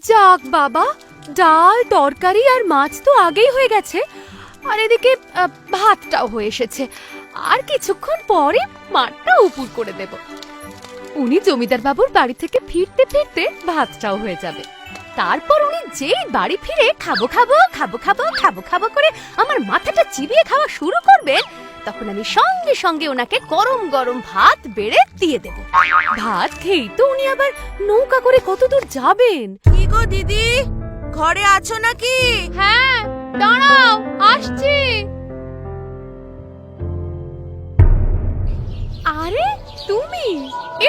যাক বাবা, ডাল তরকারি আর মাছ তো আগেই হয়ে গেছে, আর এদিকে ভাতটাও হয়ে এসেছে। আর কিছুক্ষণ পরে মাঠটা উপুর করে দেব। উনি জমিদার বাবুর বাড়ি থেকে ফিরতে ফিরতে ভাতটাও হয়ে যাবে। তারপর উনি যেই বাড়ি ফিরে খাবো খাবো খাবো খাবো খাবো খাবো করে আমার মাথাটা চিবিয়ে খাওয়া শুরু করবেন, তখন আমি সঙ্গে সঙ্গে ওনাকে গরম গরম ভাত বেড়ে দিয়ে দেব। ভাত খেয়েই তো উনি আবার নৌকা করে কতদূর যাবেন। কি গো দিদি, ঘরে আছো নাকি? হ্যাঁ, দাঁড়াও, আসছি। আরে তুমি,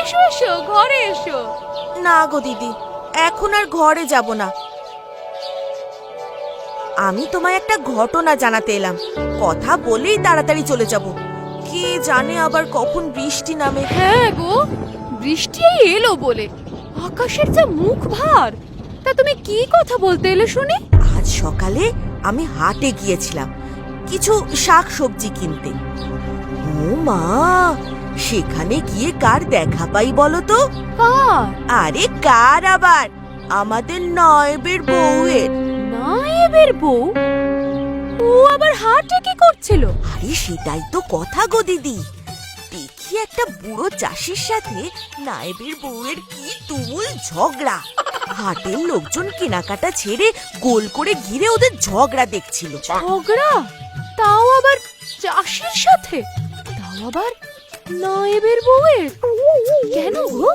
এসো এসো, ঘরে এসো। না গো দিদি, এখন আর ঘরে যাব না। আমি তোমায় একটা ঘটনা জানাতে এলাম, কথা বলেই তাড়াতাড়ি চলে যাব। কে জানে আবার কখন বৃষ্টি নামে। হ্যাঁ গো, বৃষ্টি এলো বলে আকাশের যা মুখ ভার। তা তুমি কি কথা বলতে এলে শুনি? আজ সকালে আমি হাটে গিয়েছিলাম কিছু শাক সবজি কিনতে। ও মা, সেখানে গিয়ে কার দেখা পাই বলো তো? কার? আরে কার আবার, আমাদের নয়বের বউয়ের। নায়েবের বউ? ও আবার হাটে কি করছিল? আরে সেটাই তো কথা গো দিদি। দেখি একটা বুড়ো চাষির সাথে নায়েবের বউয়ের কি তুমুল ঝগড়া। হাটের লোকজন কেনাকাটা ছেড়ে গোল করে ঘিরে ওদের ঝগড়া দেখছিল। ঝগড়া? তাও আবার চাষির সাথে? তাও আবার নায়েবের বউয়ের? কেন গো,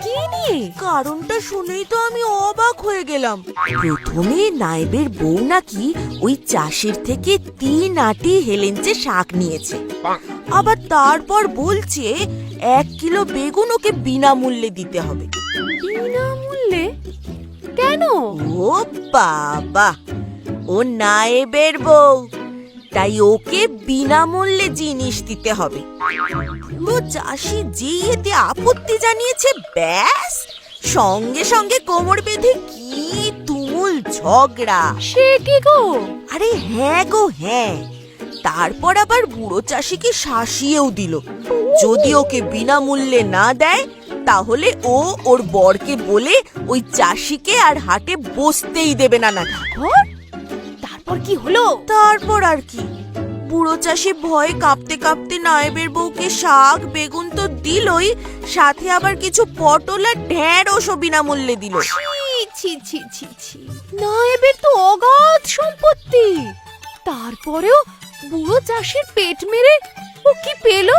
কি নিয়ে? কারণটা শুনেই তো আমি অবাক হয়ে গেলাম। প্রথমে নায়েবের বউ নাকি ওই চাষের থেকে 3 আটি হেলেঞ্চে শাক নিয়েছে, আবার তারপর বলছে 1 কিলো বেগুন ওকে বিনামূল্যে দিতে হবে। বিনামূল্যে? কেন? ও বাবা, ও নায়েবের বউ, তাই ওকে বিনামূল্যে জিনিস দিতে হবে। তো চাষি যেই এতে আপত্তি জানিয়েছে, ব্যাস সঙ্গে সঙ্গে কোমর বেঁধে কি তুমুল ঝগড়া। সে কি গো? আরে হ্যাঁ গো হ্যাঁ, তারপর আবার বুড়ো চাষিকে শাসিয়েও দিল, যদি ওকে বিনামূল্যে না দেয় তাহলে ও ওর বরকে বলে ওই চাষিকে আর হাটে বসতেই দেবে না। না, তারপর কি হলো? তারপর আর কি, বুড়ো চাষি ভয়ে কাঁপতে কাঁপতে নায়েবের বউকে শাক বেগুন তো দিলই, সাথে আবার কিছু পটল আর ঢেঁড়শও বিনামূল্যে দিল। ছি ছি ছি ছি, নায়েবের তো অগাধ সম্পত্তি, তারপরেও বুড়ো চাষির পেট মেরে ও কি পেল?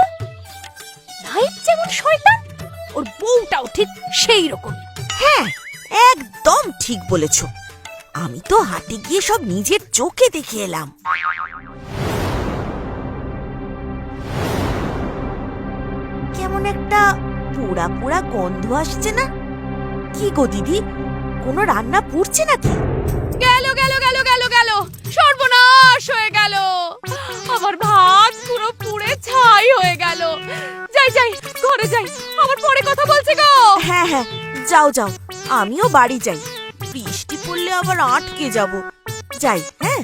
নায়েব যেমন শয়তান, ওর বউটাও ঠিক সেই রকম। হ্যাঁ, একদম ঠিক বলেছ। আমি তো হাটে গিয়ে সব নিজের চোখে দেখে এলাম। কেমন একটা পোড়া পোড়া গন্ধ আসছে না? কি গো দিদি, কোনো রান্না পুড়ছে নাকি? গেল গেল গেল গেল গেল, সর্বনাশ হয়ে গেল, আমার ভাত পুরো পুড়ে ছাই হয়ে গেল। যাই যাই, ঘরে যাই, আবার পরে কথা বলছি গো। হ্যাঁ হ্যাঁ, যাও যাও, আমিও বাড়ি যাই, বৃষ্টি পড়লে আবার আটকে যাব। যাই, হ্যাঁ।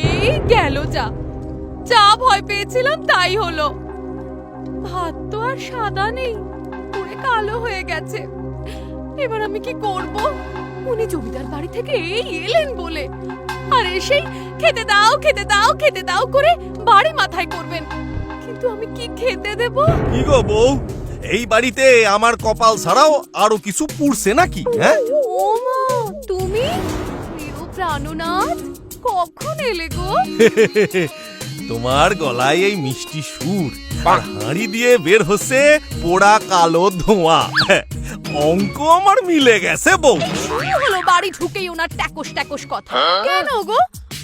এই গেল, যা যা ভয় পেয়েছিলাম তাই হলো। ভাত তো আর সাদা নেই, পুরো কালো হয়ে গেছে। এবার আমি কি করব? উনি জমিদার বাড়ি থেকে এই এলেন বলে, আর এসেই খেতে দাও খেতে দাও খেতে দাও করে বাড়ি মাথায় করবেন, কিন্তু আমি কি খেতে দেব? কি গো বউ, এই বাড়িতে আমার কপাল ছাড়াও আরো কিছু পুড়ছে নাকি? হ্যাঁ, ও মা, তুমি প্রিয় প্রাণনাথ, কখন এলে গো? তোমার গলায় এই মিষ্টি সুর আর হাঁড়ি দিয়ে বের হচ্ছে পোড়া কালো ধোঁয়া। অঙ্ক আমার মিলে গেছে বউ। কি হলো বাড়ি ঢুকেই ওনার ট্যাকস ট্যাকস কথা? কেন গো,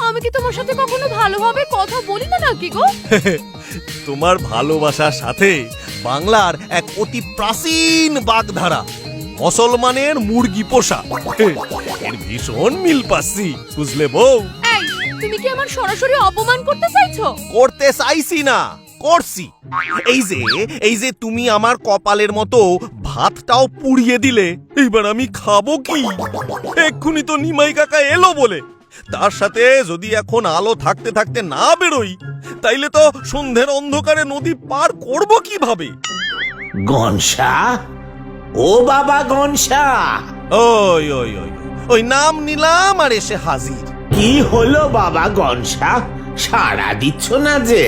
আমি কি তোমার সাথে কখনো ভালোভাবে কথা বলি না নাকি গো? তোমার ভালোবাসার সাথে বাংলার এক অতি প্রাচীন বাগধারা, মুসলমানের মুরগি পোষা, এর ভীষণ মিল পাচ্ছি, বুঝলে বউ? এই, তুমি কি আমার সরাসরি অপমান করতে চাইছো? করতে চাইছি না, করছি। এই যে তুমি আমার কপালের মতো ভাতটাও পুড়িয়ে দিলে, এইবার আমি খাবো কি? এক্ষুনি তো নিমাই কাকা এলো বলে, তার সাথে যদি এখন আলো থাকতে থাকতে না বেরোই, তাইলে তো সন্ধ্যের অন্ধকারে নদী পার করব কিভাবে? গনসা, ও বাবা গনসা, ওই ওই ওই ওই নাম নিলাম আর এসে হাজির। কি হলো বাবা গনসা, সাড়া দিচ্ছ না যে?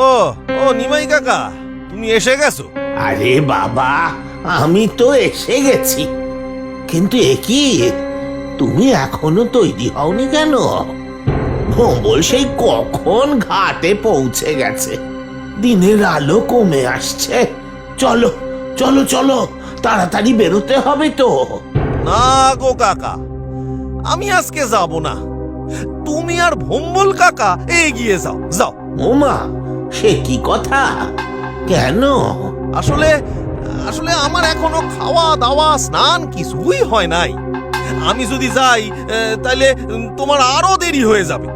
ও ও নিমাই কাকা, তুমি এসে গেছো? আরে বাবা, আমি তো এসে গেছি, কিন্তু একি তুমি এখনো তৈরি হওনি কেন? ভোম্বল সেই কখন ঘাটে পৌঁছে গেছে, দিনের আলো কমে আসছে। চলো চলো চলো, তাড়াতাড়ি বেরোতে হবে তো। না গো কাকা, আমি আজকে যাব না। তুমি আর ভোম্বল কাকা এগিয়ে যাও যাও। ওমা, সে কি কথা? কেন? আসলে আসলে আমার এখনো খাওয়া দাওয়া স্নান কিছুই হয় নাই। আমি যদি যাই তাহলে তোমার আরো দেরি হয়ে যাবে।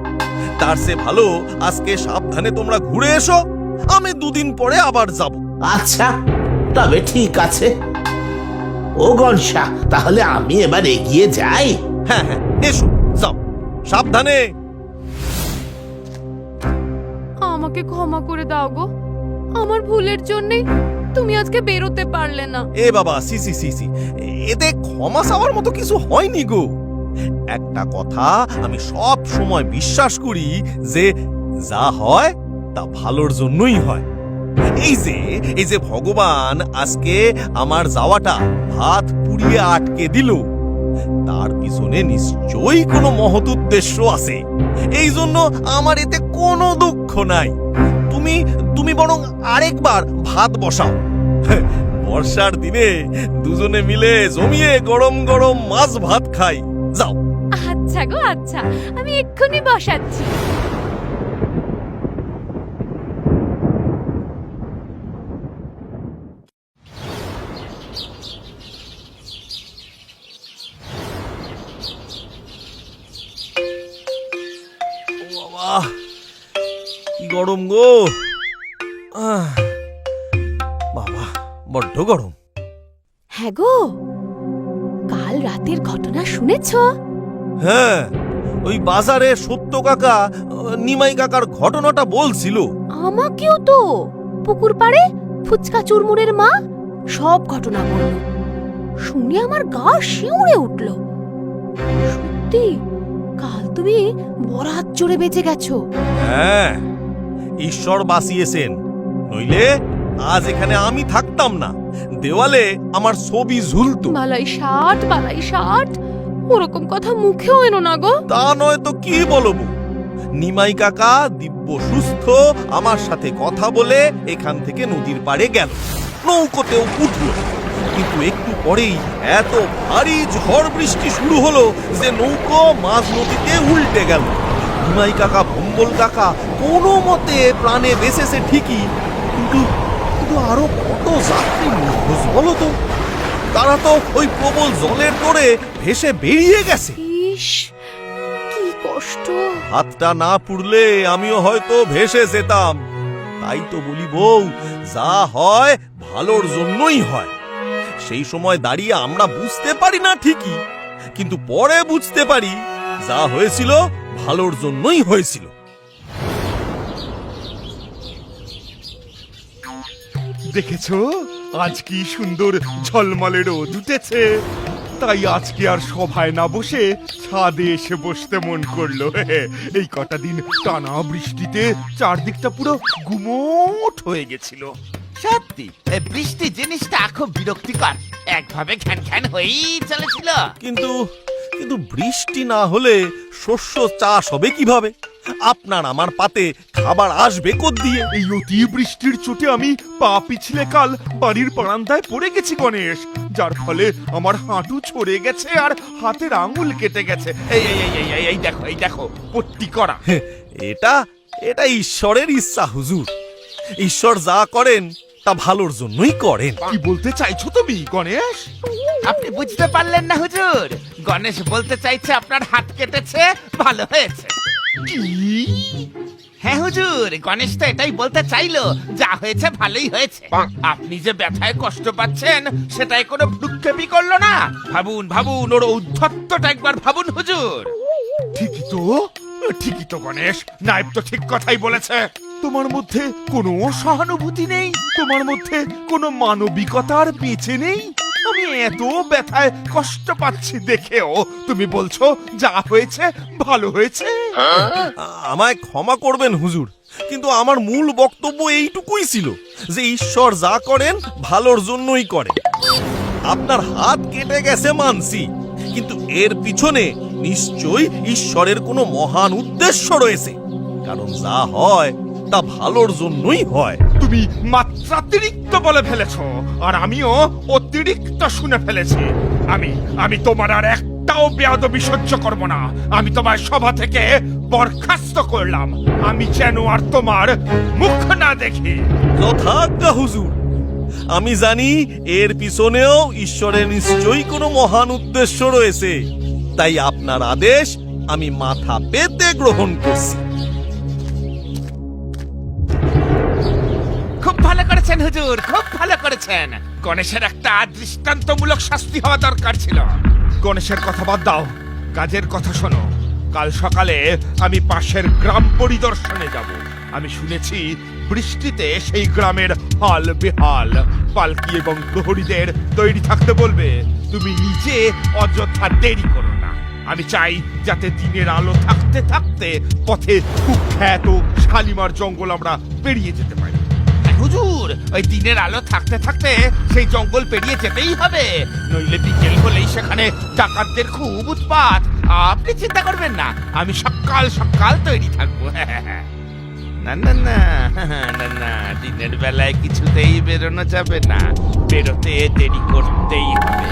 তার চেয়ে ভালো আজকে সাবধানে তোমরা ঘুরে এসো, আমি দুদিন পরে আবার যাব। আচ্ছা, তবে ঠিক আছে। ও গনসা, তাহলে আমি এবার এগিয়ে যাই। হ্যাঁ হ্যাঁ, এসো যাও সাবধানে। আমাকে ক্ষমা করে দাও গো, আমার ভুলের জন্যই তুমি আজকে বেরোতে পারলে না। এ বাবা, সি সি সি সি, এতে ক্ষমা চাওয়ার মতো কিছু হয়নি গো। একটা কথা আমি সব সময় বিশ্বাস করি যে যা হয় তা ভালোর জন্যই হয়। এই যে ভগবান আজকে আমার যাওয়াটা ভাত পুড়িয়ে আটকে দিল, তার পিছনে নিশ্চয়ই কোনো মহৎ উদ্দেশ্য আছে। এই জন্য আমার এতে কোনো দুঃখ নাই। তুমি তুমি বরং আরেকবার ভাত বসাও। বর্ষার দিনে দুজনে মিলে জমিয়ে গরম গরম মাছ ভাত খাই। যাও। আচ্ছা গো আচ্ছা, আমি এক্ষুনি বসাচ্ছি। বাবা, কি গরম গো! বাবা, বড্ড গরম। হ্যাঁ গো, কাল রাতের ঘটনা শুনেছো? হ্যাঁ, ওই বাজারে সত্য কাকা নিমাই কাকার ঘটনাটা বলছিল। আমাকেও তো পুকুর পাড়ে ফুচকা চুরমুরের মা সব ঘটনা বলল। শুনে আমার গা শিউরে উঠল। সত্যি কাল তুমি বরাত জোরে বেঁচে গেছো। হ্যাঁ, ঈশ্বর বাঁচিয়েছেন, নইলে আজ এখানে আমি থাকতাম না। দেওয়ালে আমার ছবি ঝুলতো। বালাই ষাট, ওরকম কথা মুখেও এনো না গো। তা নয় তো কি বলবো। নিমাই কাকা দিব্য সুস্থ আমার সাথে কথা বলে এখান থেকে নদীর পাড়ে গেল, নৌকোতেও উঠল। কিন্তু একটু পরেই এত ভারী ঝড় বৃষ্টি শুরু হলো যে নৌকো মাঝ নদীতে উল্টে গেল। নিমাই কাকা ভোম্বল কাকা কোনো মতে প্রাণে বেঁচেছে ঠিকই, কিন্তু কিন্তু আরো কত যাত্রী নিখোঁজ বলো তো। তারা তো ওই প্রবল জলের তোড়ে ভেসে বেরিয়ে গেছে। ইস, কি কষ্ট। হাতটা না পুড়লে আমিও হয়তো ভেসে যেতাম। তাই তো বলি বউ, যা হয় ভালোর জন্যই হয়। সেই সময় দাঁড়িয়ে আমরা বুঝতে পারি না ঠিকই, কিন্তু পরে বুঝতে পারি যা হয়েছিল ভালোর জন্যই হয়েছিল। দেখেছো আজ কি সুন্দর ঝলমলে রোদ উঠেছে, তাই আজকে আর সভায় না বসে ছাদে এসে বসতে মন করলো। এই কটা দিন টানা বৃষ্টিতে চারদিকটা পুরো গুমোট হয়ে গেছিল। সত্যি এই বৃষ্টি জিনিসটা খুব বিরক্তিকর, একভাবে ঘ্যান ঘ্যান হয়েই চলেছিল। কিন্তু কিন্তু বৃষ্টি না হলে শস্য চাষ হবে কিভাবে? আপনার আমার পাতে খাবার আসবে কোত্থেকে? এই অতি বৃষ্টির চোটে আমি পা পিছলে কাল বাড়ির বারান্দায় পড়ে গেছি গণেশ, যার ফলে আমার হাঁটু ছড়ে গেছে আর হাতের আঙুল কেটে গেছে। এই এই এই এই এই দেখো, এই দেখো পট্টি করা। এটা এটা ঈশ্বরের ইচ্ছা হুজুর। ঈশ্বর যা করেন তা ভালোর জন্যই করেন। কি বলতে চাইছো তুমি গণেশ? আপনি বুঝতে পারলেন না হুজুর, গণেশ বলতে চাইছে আপনার হাত কেটেছে, ভালো হয়েছে। কি? হ্যাঁ হুজুর, গণেশ তো এটাই বলতে চাইলো, যা হয়েছে ভালোই হয়েছে। আপনি যে ব্যথায় কষ্ট পাচ্ছেন সেটাই কোনো ভ্রুক্ষেপই করলো না। ভাবুন ভাবুন, ওর ঔদ্ধত্যটা একবার ভাবুন হুজুর। ঠিকই তো গণেশ, নায়েব তো ঠিক কথাই বলেছে। তোমার মধ্যে কোনো সহানুভূতি নেই, তোমার মধ্যে কোনো মানবিকতার বেঁচে নেই। আমি এত ব্যথায় কষ্ট পাচ্ছি দেখেও তুমি বলছো যা হয়েছে ভালো হয়েছে। আমায় ক্ষমা করবেন হুজুর, কিন্তু আমার মূল বক্তব্য এইটুকুই ছিল যে ঈশ্বর যা করেন ভালোর জন্যই করেন। আপনার হাত কেটে গেছে মানছি, কিন্তু এর পিছনে নিশ্চয়ই ঈশ্বরের কোনো মহান উদ্দেশ্য রয়েছে, কারণ যা হয় তা ভালোর জন্যই হয়। তুমি মাত্রাতিরিক্ত বলে ফেলেছ, আর আমিও অতিরিক্ত শুনে ফেলেছি। আমি তোমার আর একটাও বেয়াদবি সহ্য করব না। আমি তোমার সভা থেকে বরখাস্ত করলাম। আমি যেন আর তোমার মুখ না দেখি। যথাজ্ঞা হুজুর। আমি জানি এর পিছনেও ঈশ্বরের নিশ্চয়ই কোনো মহান উদ্দেশ্য রয়েছে, তাই আপনার আদেশ আমি মাথা পেতে গ্রহণ করছি। খুব ভালো করেছেন হুজুর, খুব ভালো করেছেন। গণেশের একটা দৃষ্টান্তমূলক শাস্তি হওয়া দরকার ছিল। গণেশের কথা বাদ দাও, কাজের কথা শোনো। কাল সকালে আমি পাশের গ্রাম পরিদর্শনে যাব। আমি শুনেছি বৃষ্টিতে সেই গ্রামের হাল বেহাল। পালকি এবং প্রহরীদের তৈরি থাকতে বলবে। তুমি নিজে অযথা দেরি করো না। আমি চাই যাতে দিনের আলো থাকতে থাকতে পথে কুখ্যাত শালিমার জঙ্গল আমরা পেরিয়ে যেতে পারি। হুজুর, ওই দিনের আলো থাকতে থাকতে সেই জঙ্গল পেরিয়ে যেতেই হবে, নইলে বিকেল হলেই সেখানে ডাকাতদের খুব উৎপাত। আপনি চিন্তা করবেন না, আমি সকাল সকাল তৈরি থাকবো। না না না না না, দিনের বেলায় কিছুতেই বেরোনো যাবে না। বেরোতে দেরি করতেই হবে।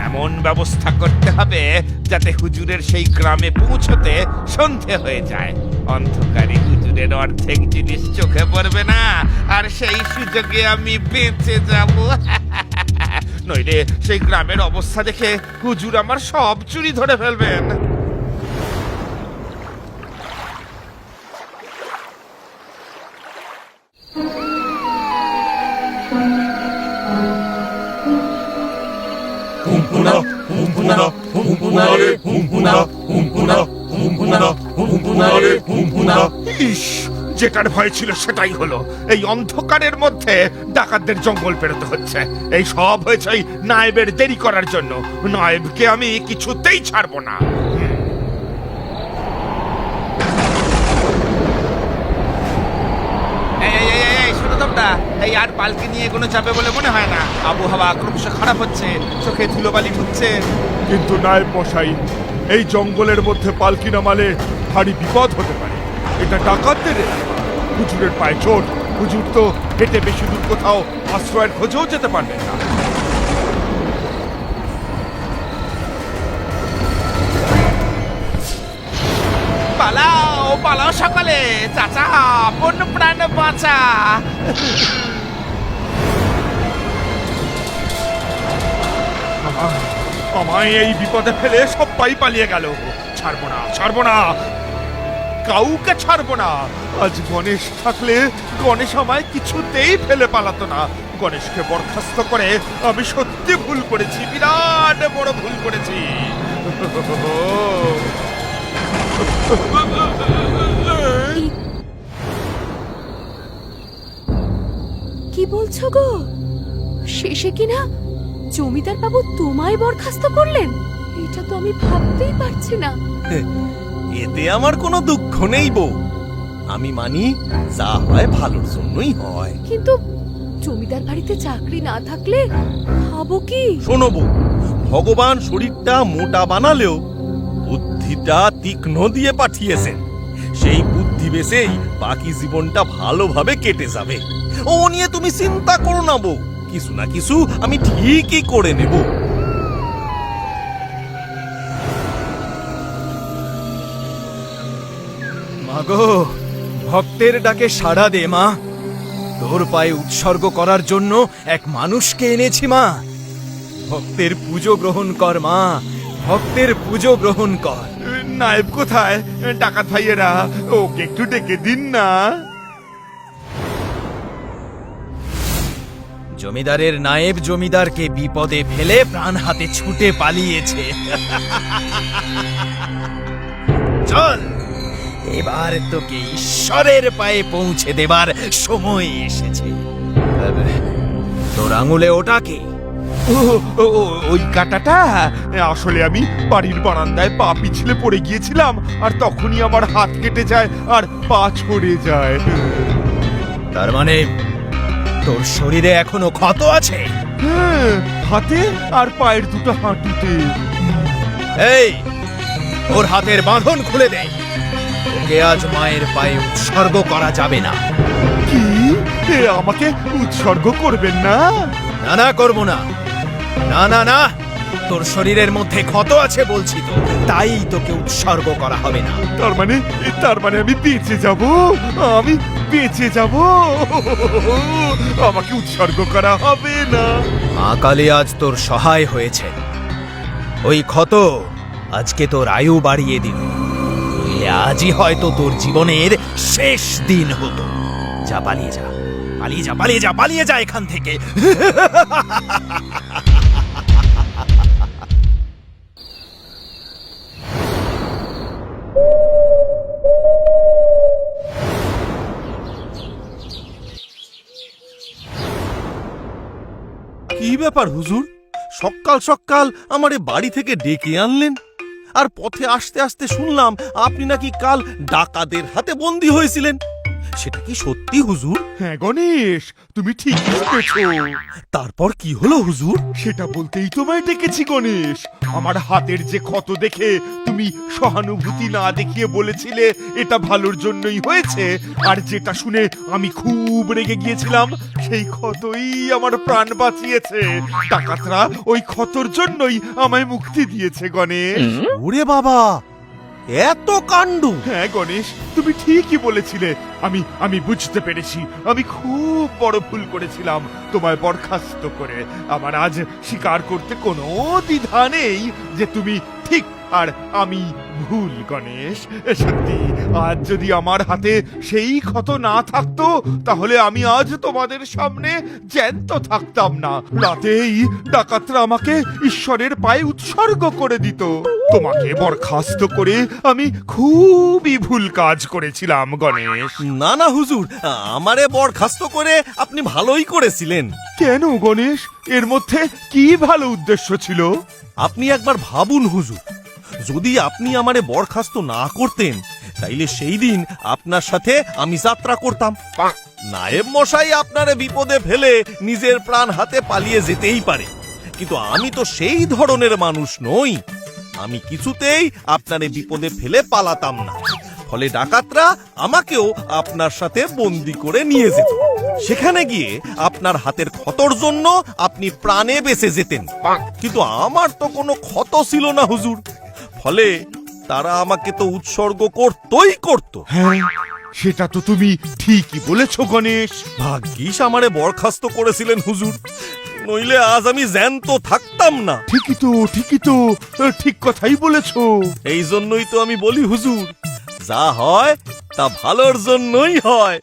এমন ব্যবস্থা করতে হবে যাতে হুজুরের সেই গ্রামে পৌঁছতে সন্ধে হয়ে যায়। অন্ধকারে হুজুরের অর্ধেক জিনিস চোখে পড়বে না, আর সেই সুযোগে আমি বেঁচে যাব। নইলে সেই গ্রামের অবস্থা দেখে হুজুর আমার সব চুরি ধরে ফেলবেন। ইস, যেটার ভয় ছিল সেটাই হলো। এই অন্ধকারের মধ্যে ডাকাতদের জঙ্গল পেরোতে হচ্ছে। এই সব হয়েছে ওই নায়েবের দেরি করার জন্য। নায়েবকে আমি কিছুতেই ছাড়বো না। শোনো তোমরা, এই আর পালকি নিয়ে কোনো যাবে বলে মনে হয় না। আবহাওয়া ক্রমশ খারাপ হচ্ছে, চোখে ধুলোবালি ঢুকছে। কিন্তু নায়েব মশাই, এই জঙ্গলের মধ্যে পালকি নামালে ভারী বিপদ হতে পারে। এটা ডাকাতদের এলাকা। হুজুরের পায়ে চোট। হুজুর তো হেঁটে বেশি দূর কোথাও আশ্রয়ের খোঁজেও যেতে পারবেন না। পালাও পালাও সকালে, চাচা আপন প্রাণ বাঁচা। আমায় এই বিপদে ফেলে সবাই পালিয়ে গেল। ছাড়বো না, ছাড়বো না, কাউকে ছাড়বো না। আজ গণেশ থাকলে গণেশ আমায় কিছুতেই ফেলে পালাতো না। গণেশকে বরখাস্ত করে আমি সত্যি ভুল করেছি, বিরাট বড় ভুল করেছি। কি বলছো গো? শেষে কিনা জমিদার বাবু তোমায় বরখাস্ত করলেন? এটা তো আমি ভাবতেই পারছি না। এতে আমার কোনো দুঃখ নেই বউ। আমি মানি যা হয় ভালোর জন্যই হয়। কিন্তু জমিদার বাড়িতে চাকরি না থাকলে খাবো কি? শোনো বউ, ভগবান শরীরটা মোটা বানালেও বুদ্ধিটা তীক্ষ্ণ দিয়ে পাঠিয়েছেন। সেই বুদ্ধি বেসেই বাকি জীবনটা ভালোভাবে কেটে যাবে। ও নিয়ে তুমি চিন্তা করো না বউ, কিছু না কিছু আমি ঠিকই করে নেব। মাগো, ভক্তের ডাকে সাড়া দে মা। তোর পায়ে উৎসর্গ করার জন্য এক মানুষকে এনেছি মা। ভক্তের পুজো গ্রহণ কর মা, ভক্তের পুজো গ্রহণ কর। নায়েব কোথায়? ডাকাত ভাইয়েরা, ওকে একটু ডেকে দিন না। জমিদারের নায়েব জমিদারকে বিপদে ফেলে প্রাণ হাতে ছুটে পালিয়েছে। চল, এবার তোকে ঈশ্বরের পায়ে পৌঁছে দেবার সময় এসেছে। তোর আঙুলে ওটা কি? ওই কাঁটাটা আসলে আমি বাড়ির বারান্দায় পা পিছলে পড়ে গিয়েছিলাম, আর তখনই আমার হাত কেটে যায় আর পা ছড়ে যায়। তার মানে তোর শরীরে এখনো ক্ষত আছে? হ্যাঁ, হাতে আর পায়ের দুটো হাঁটুতে। এই, ওর হাতের বাঁধন খুলে দে। ওকে আজ মায়ের পায়ে উৎসর্গ করা যাবে না। কি? আমাকে উৎসর্গ করবেন না? না না, করবো না। না না না, তোর শরীরের মধ্যে ক্ষত আছে বলছি তো, তাই তোকে উৎসর্গ করা হবে না। তার মানে আমি বেঁচে যাব? আমি বেঁচে যাব? আমাকে উৎসর্গ করা হবে না? মা কালী আজ তোর সহায় হয়েছে। ওই ক্ষত আজকে তোর আয়ু বাড়িয়ে দিল। নইলে আজই হয়তো তোর জীবনের শেষ দিন হতো। যা, পালিয়ে যা, পালিয়ে যা, পালিয়ে যা, পালিয়ে যা এখান থেকে। কি ব্যাপার হুজুর, সকাল সকাল আমারে বাড়ি থেকে ডেকে আনলেন, আর পথে আসতে আসতে শুনলাম আপনি নাকি কাল ডাকাতের হাতে বন্দী হয়েছিলেন। সেটা কি সত্যি হুজুর? হ্যাঁ গণেশ, তুমি ঠিক শুনেছো। তারপর কি হলো হুজুর? সেটা বলতেই তোমায় ডেকেছি গণেশ। আমার হাতের যে ক্ষত দেখে তুমি সহানুভূতি না দেখিয়ে বলেছিলে এটা ভালোর জন্যই হয়েছে, আর যেটা শুনে আমি খুব রেগে গিয়েছিলাম, সেই ক্ষতই আমার প্রাণ বাঁচিয়েছে। ডাকাতরা ওই ক্ষতর জন্যই আমায় মুক্তি দিয়েছে গণেশ। ওরে বাবা, এত কাণ্ড! হ্যাঁ গণেশ, তুমি ঠিকই বলেছিলে। আমি বুঝতে পেরেছি আমি খুব বড় ভুল করেছিলাম তোমায় বরখাস্ত করে। আমার আজ স্বীকার করতে কোনো দ্বিধা নেই যে তুমি ঠিক আর আমি ভুল গণেশ। সত্যি, আজ যদি আমার হাতে সেই ক্ষত না থাকতো, তাহলে আমি আজ তোমাদের সামনে জ্যান্ত থাকতাম না। রাতেই ডাকাতরা আমাকে ঈশ্বরের পায়ে উৎসর্গ করে দিত। তোমাকে বরখাস্ত করে আমি খুবই ভুল কাজ করেছিলাম গণেশ। না না হুজুর, আমারে বরখাস্ত করে আপনি ভালোই করেছিলেন। কেন গণেশ? এর মধ্যে কি ভালো উদ্দেশ্য ছিল? আপনি একবার ভাবুন হুজুর, যদি আপনি আমারে বরখাস্ত না করতেন, তাইলে সেই দিন আপনার সাথে আমি যাত্রা করতাম। নায়েব মশাই আপনারে বিপদে ফেলে নিজের প্রাণ হাতে পালিয়ে যেতেই পারে, কিন্তু আমি তো সেই ধরনের মানুষ নই। আমি কিছুতেই আপনারে বিপদে ফেলে পালাতাম না। ফলে ডাকাতরা আমাকেও আপনার সাথে বন্দি করে নিয়ে যেত। সেখানে গিয়ে আপনার হাতের ক্ষতর জন্য আপনি প্রাণে বেঁচে যেতেন, কিন্তু আমার তো কোনো ক্ষত ছিল না হুজুর। ফলে তারা আমাকে তো উৎসর্গ করতই করত। হ্যাঁ, সেটা তো তুমি ঠিকই বলেছো গণেশ। ভাগ্যিস আমারে বরখাস্ত করেছিলেন হুজুর, নইলে আজ আমি জ্যান্ত থাকতাম না। ঠিকই তো, ঠিক কথাই বলেছো। এই জন্যই তো আমি বলি হুজুর, যা হয় তা ভালোর জন্যই হয়।